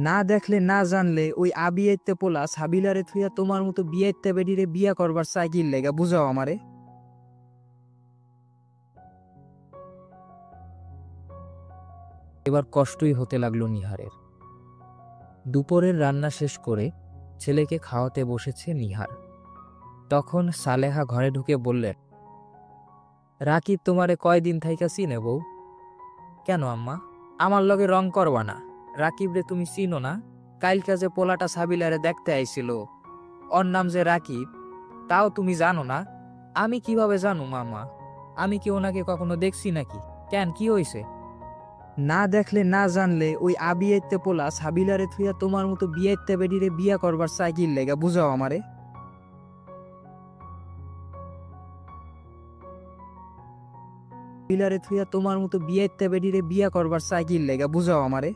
না দেখলে না জানলে ওই আবিয়েতে পোলা সাবিলারে থুইয়া তোমার মতো বিয়েতে বেডিরে বিয়া করবার সাইকেল লেগা, বুঝাও আমারে। এবার কষ্টই হতে লাগলো নিহারের। দুপুরের রান্না শেষ করে ছেলেকে খাওয়াতে বসেছে নিহার। তখন সালেহা ঘরে ঢুকে বললেন, রাকিব তোমারে কয়দিন থাইকা চিনে বউ? কেন আম্মা, আমার লগে রং করবা না? রাকিব রে তুমি চিনো না? কালকা যে পোলাটা সাবিলারে দেখতে আইছিল, ওর নাম যে রাকিব, তাও তুমি জানো না? আমি কিভাবে জানো মামা? আমি কি ওনাকে কখনো দেখছি নাকি? কেন, কি হইছে? না দেখলে না জানলে ওই আবিয়াইতে পোলা সাবিলারে থুইয়া তোমার মতো বিয়াইতে বেডিরে বিয়া করবার সাইকিল লেগা বুঝাও আমারে। সাবিলারে থুইয়া তোমার মতো বিয়াইতে বেডিরে বিয়া করবার সাইকিল লেগা বুঝাও আমারে।